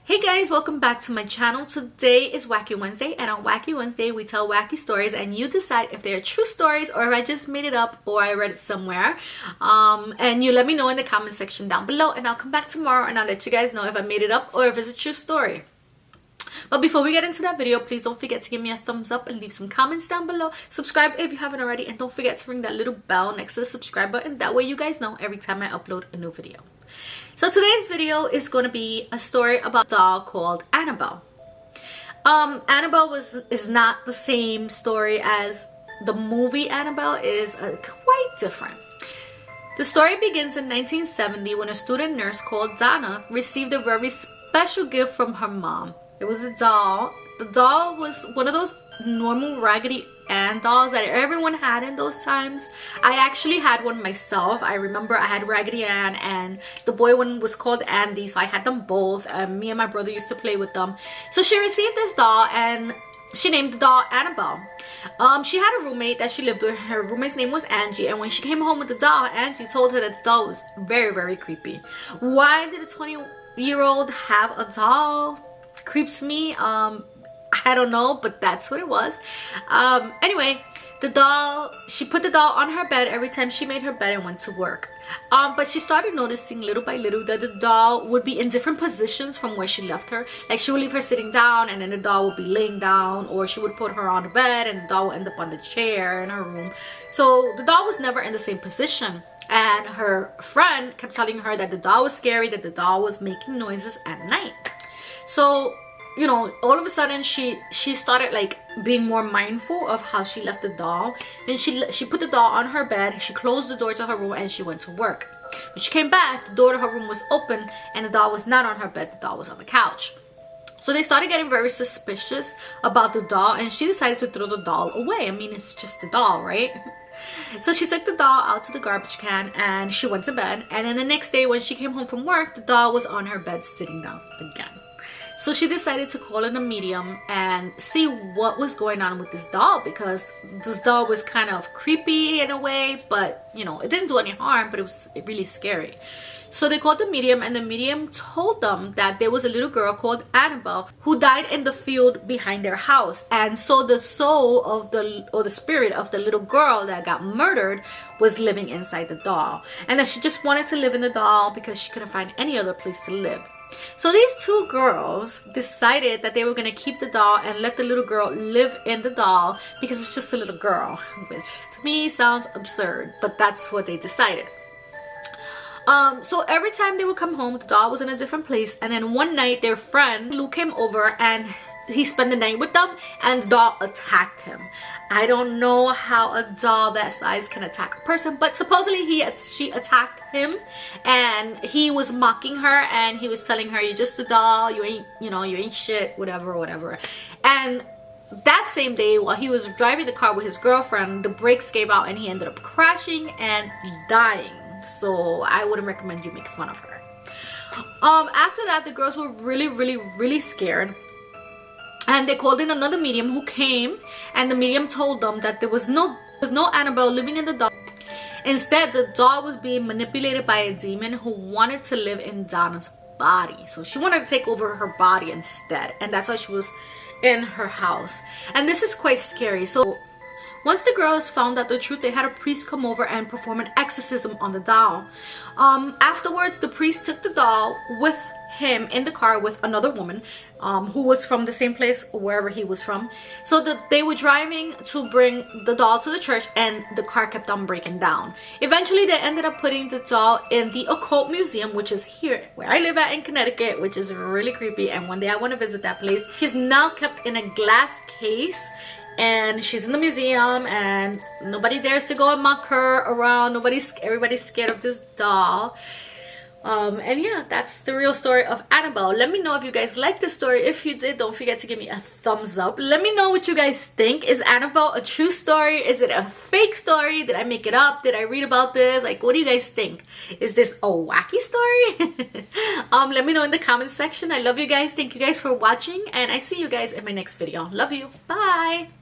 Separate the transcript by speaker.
Speaker 1: Hey guys, welcome back to my channel. Today is Wacky Wednesday, and on Wacky Wednesday we tell wacky stories and you decide if they're true stories or if I just made it up or I read it somewhere. And you let me know in the comment section down below, and I'll come back tomorrow and I'll let you guys know if I made it up or if it's a true story. But before we get into that video, please don't forget to give me a thumbs up and leave some comments down below. Subscribe if you haven't already, and don't forget to ring that little bell next to the subscribe button. That way you guys know every time I upload a new video. So today's video is going to be a story about a doll called Annabelle. Annabelle is not the same story as the movie. Annabelle is quite different. The story begins in 1970 when a student nurse called Donna received a very special gift from her mom. It was a doll. The doll was one of those normal Raggedy Ann dolls that everyone had in those times. I actually had one myself. I remember I had Raggedy Ann and the boy one was called Andy, so I had them both. Me and my brother used to play with them. So she received this doll and she named the doll Annabelle. She had a roommate that she lived with. Her roommate's name was Angie, and when she came home with the doll, Angie told her that the doll was very, very creepy. Why did a 20-year-old have a doll? Creeps me. I don't know, but that's what it was. Anyway, the doll, she put the doll on her bed every time she made her bed and went to work. But she started noticing little by little that the doll would be in different positions from where she left her. Like she would leave her sitting down and then the doll would be laying down, or she would put her on the bed and the doll would end up on the chair in her room. So the doll was never in the same position. And her friend kept telling her that the doll was scary, that the doll was making noises at night. So, you know, all of a sudden she started like being more mindful of how she left the doll. And she put the doll on her bed, she closed the door to her room, and she went to work. When she came back, the door to her room was open and the doll was not on her bed, the doll was on the couch. So they started getting very suspicious about the doll, and she decided to throw the doll away. I mean, it's just a doll, right? So she took the doll out to the garbage can and she went to bed. And then the next day when she came home from work, the doll was on her bed sitting down again. So she decided to call in a medium and see what was going on with this doll, because this doll was kind of creepy in a way, but you know, it didn't do any harm, but it was really scary. So they called the medium, and the medium told them that there was a little girl called Annabelle who died in the field behind their house. And so the soul of the spirit of the little girl that got murdered was living inside the doll, and that she just wanted to live in the doll because she couldn't find any other place to live. So these two girls decided that they were going to keep the doll and let the little girl live in the doll because it was just a little girl, which to me sounds absurd, but that's what they decided. So every time they would come home, the doll was in a different place, and then one night their friend Lou came over and he spent the night with them, and the doll attacked him. I don't know how a doll that size can attack a person, but supposedly she attacked him, and he was mocking her and he was telling her, "You're just a doll, you ain't shit, whatever." And that same day, while he was driving the car with his girlfriend, the brakes gave out and he ended up crashing and dying. So I wouldn't recommend you make fun of her. After that, the girls were really scared, and they called in another medium who came, and the medium told them that there was no Annabelle living in the doll. Instead, the doll was being manipulated by a demon who wanted to live in Donna's body. So she wanted to take over her body instead, and that's why she was in her house. And this is quite scary. So once the girls found out the truth, they had a priest come over and perform an exorcism on the doll. Afterwards, the priest took the doll with him in the car with another woman who was from the same place wherever he was from. So that they were driving to bring the doll to the church, and the car kept on breaking down. Eventually they ended up putting the doll in the occult museum, which is here where I live at in Connecticut, which is really creepy, and one day I want to visit that place. She's now kept in a glass case, and she's in the museum, and nobody dares to go and mock her around. Everybody's scared of this doll. And yeah, that's the real story of Annabelle. Let me know if you guys liked this story. If you did, don't forget to give me a thumbs up. Let me know what you guys think. Is Annabelle a true story? Is it a fake story? Did I make it up? Did I read about this? Like, what do you guys think? Is this a wacky story? Let me know in the comment section. I love you guys. Thank you guys for watching, and I see you guys in my next video. Love you. Bye.